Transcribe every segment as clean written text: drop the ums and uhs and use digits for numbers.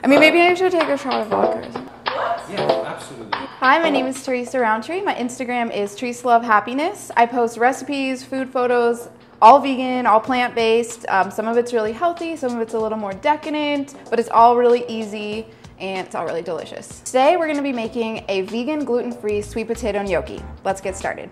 I mean, maybe I should take a shot of vodka or something. Yeah, absolutely. Hi, my name is Teresa Roundtree. My Instagram is Teresa Love Happiness. I post recipes, food photos, all vegan, all plant-based. Some of it's really healthy, some of it's a little more decadent, but it's all really easy and it's all really delicious. Today we're gonna be making a vegan, gluten-free sweet potato gnocchi. Let's get started.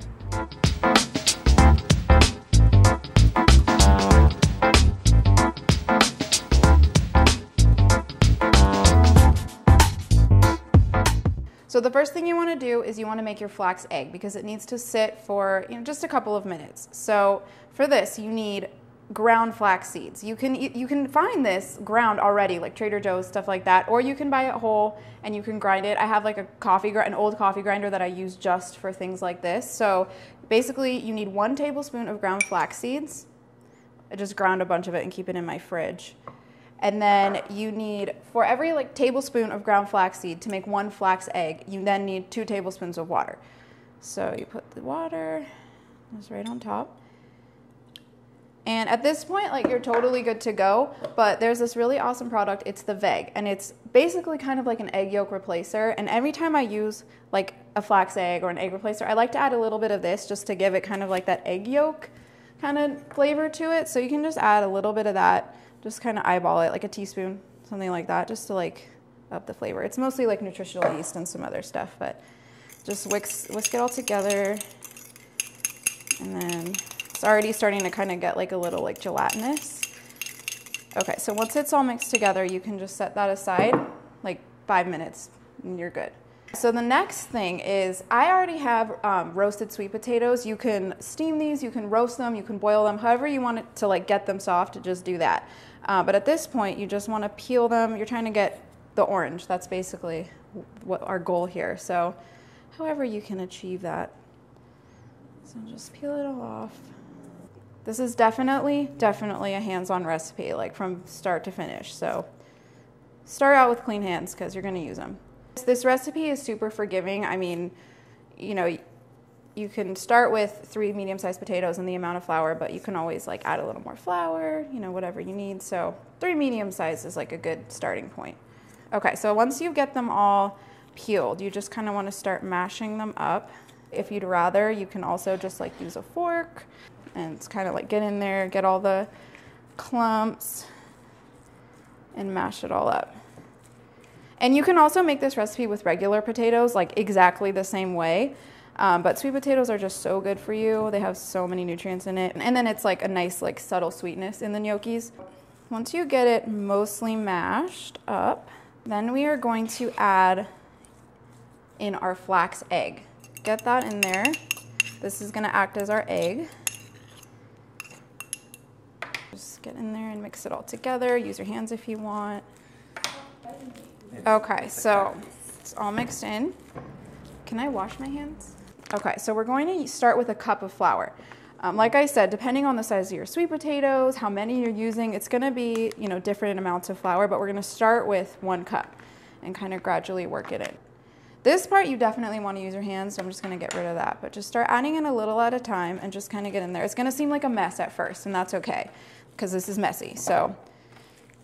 So the first thing you want to do is you want to make your flax egg because it needs to sit for just a couple of minutes. So for this you need ground flax seeds. You can find this ground already, like Trader Joe's, stuff like that, or you can buy it whole and you can grind it. I have like an old coffee grinder that I use just for things like this. So basically you need 1 tablespoon of ground flax seeds. I just ground a bunch of it and keep it in my fridge. And then you need, for every tablespoon of ground flaxseed to make 1 flax egg, you then need 2 tablespoons of water. So you put the water, it's right on top. And at this point, you're totally good to go, but there's this really awesome product, it's the Veg, and it's basically kind of like an egg yolk replacer. And every time I use a flax egg or an egg replacer, I like to add a little bit of this just to give it kind of like that egg yolk kind of flavor to it. So you can just add a little bit of that. Just kind of eyeball it, like a teaspoon, something like that, just to up the flavor. It's mostly nutritional yeast and some other stuff, but just whisk it all together. And then it's already starting to kind of get a little gelatinous. Okay, so once it's all mixed together, you can just set that aside, 5 minutes, and you're good. So the next thing is, I already have roasted sweet potatoes. You can steam these, you can roast them, you can boil them, however you want it to get them soft, just do that. But at this point, you just want to peel them. You're trying to get the orange. That's basically what our goal here. So however you can achieve that. So just peel it all off. This is definitely a hands-on recipe, from start to finish. So start out with clean hands because you're going to use them. This recipe is super forgiving. I mean, you can start with 3 medium-sized potatoes and the amount of flour, but you can always add a little more flour, whatever you need. So 3 medium-sized is a good starting point. Okay, so once you get them all peeled, you just kind of want to start mashing them up. If you'd rather, you can also just use a fork and it's kind of get in there, get all the clumps and mash it all up. And you can also make this recipe with regular potatoes, exactly the same way. But sweet potatoes are just so good for you. They have so many nutrients in it. And then it's a nice subtle sweetness in the gnocchis. Once you get it mostly mashed up, then we are going to add in our flax egg. Get that in there. This is going to act as our egg. Just get in there and mix it all together. Use your hands if you want. Okay, so it's all mixed in. Can I wash my hands? Okay, so we're going to start with a cup of flour. Like I said, depending on the size of your sweet potatoes, how many you're using, it's going to be, different amounts of flour, but we're going to start with 1 cup and kind of gradually work it in. This part you definitely want to use your hands, so I'm just going to get rid of that, but just start adding in a little at a time and just kind of get in there. It's going to seem like a mess at first, and that's okay because this is messy. So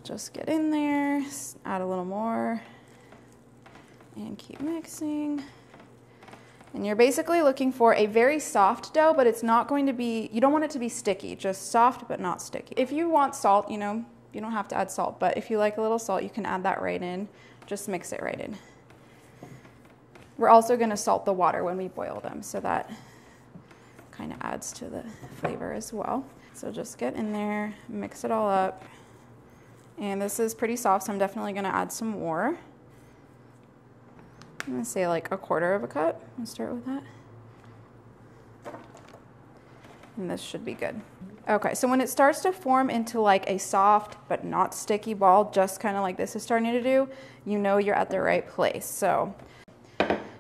just get in there, add a little more, and keep mixing. And you're basically looking for a very soft dough, but it's not going to be, you don't want it to be sticky, just soft but not sticky. If you want salt, you don't have to add salt, but if you like a little salt, you can add that right in. Just mix it right in. We're also going to salt the water when we boil them, so that kind of adds to the flavor as well. So just get in there, mix it all up. And this is pretty soft, so I'm definitely going to add some more. I'm going to say 1/4 cup. Let's start with that. And this should be good. Okay, so when it starts to form into a soft but not sticky ball, just kind of like this is starting to do, you're at the right place. So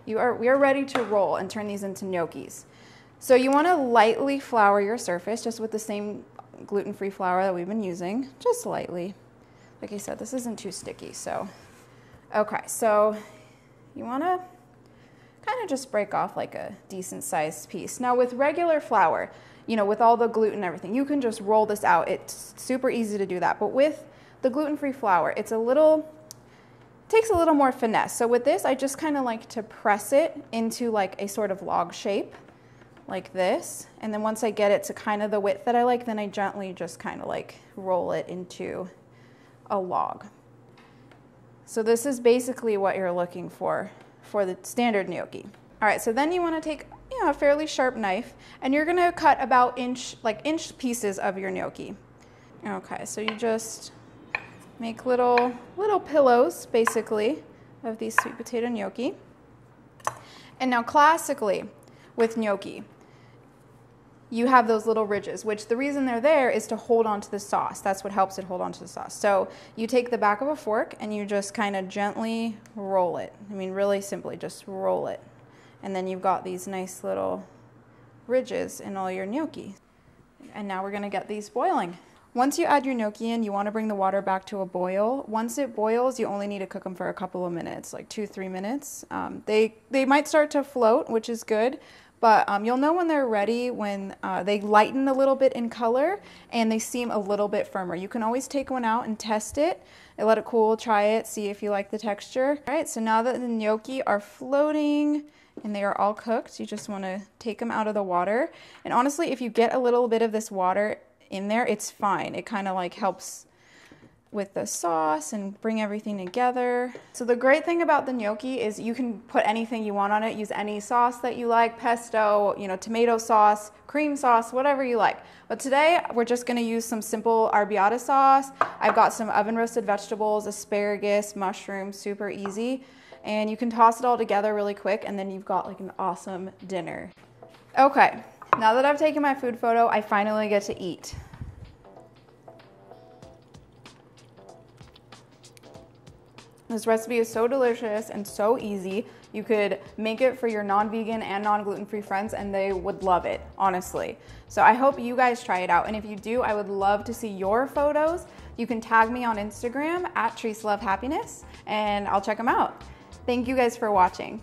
we are ready to roll and turn these into gnocchis. So you want to lightly flour your surface just with the same gluten-free flour that we've been using, just lightly. Like I said, this isn't too sticky, so. Okay, so you want to kind of just break off a decent sized piece. Now with regular flour, with all the gluten and everything, you can just roll this out. It's super easy to do that. But with the gluten-free flour, it's a little takes a little more finesse. So with this, I just kind of like to press it into like a sort of log shape, like this. And then once I get it to kind of the width that I like, then I gently just kind of like roll it into a log. So this is basically what you're looking for the standard gnocchi. All right, so then you want to take a fairly sharp knife, and you're going to cut about inch pieces of your gnocchi. Okay, so you just make little pillows, basically, of these sweet potato gnocchi. And now classically with gnocchi, you have those little ridges, which the reason they're there is to hold on to the sauce. That's what helps it hold on to the sauce. So you take the back of a fork and you just kind of gently roll it. I mean, really simply, just roll it. And then you've got these nice little ridges in all your gnocchi. And now we're gonna get these boiling. Once you add your gnocchi in, you want to bring the water back to a boil. Once it boils, you only need to cook them for a couple of minutes, like 2-3 minutes. They might start to float, which is good, but you'll know when they're ready when they lighten a little bit in color and they seem a little bit firmer. You can always take one out and test it and let it cool, try it, see if you like the texture. All right, so now that the gnocchi are floating and they are all cooked, you just want to take them out of the water. And honestly, if you get a little bit of this water in there, it's fine. It kind of like helps with the sauce and bring everything together. So the great thing about the gnocchi is you can put anything you want on it. Use any sauce that you like, pesto, tomato sauce, cream sauce, whatever you like. But today we're just going to use some simple arrabbiata sauce. I've got some oven roasted vegetables, asparagus, mushrooms, super easy. And you can toss it all together really quick and then you've got like an awesome dinner. Okay. Now that I've taken my food photo, I finally get to eat. This recipe is so delicious and so easy. You could make it for your non-vegan and non-gluten-free friends and they would love it, honestly. So I hope you guys try it out. And if you do, I would love to see your photos. You can tag me on Instagram @TreeseLoveHappiness and I'll check them out. Thank you guys for watching.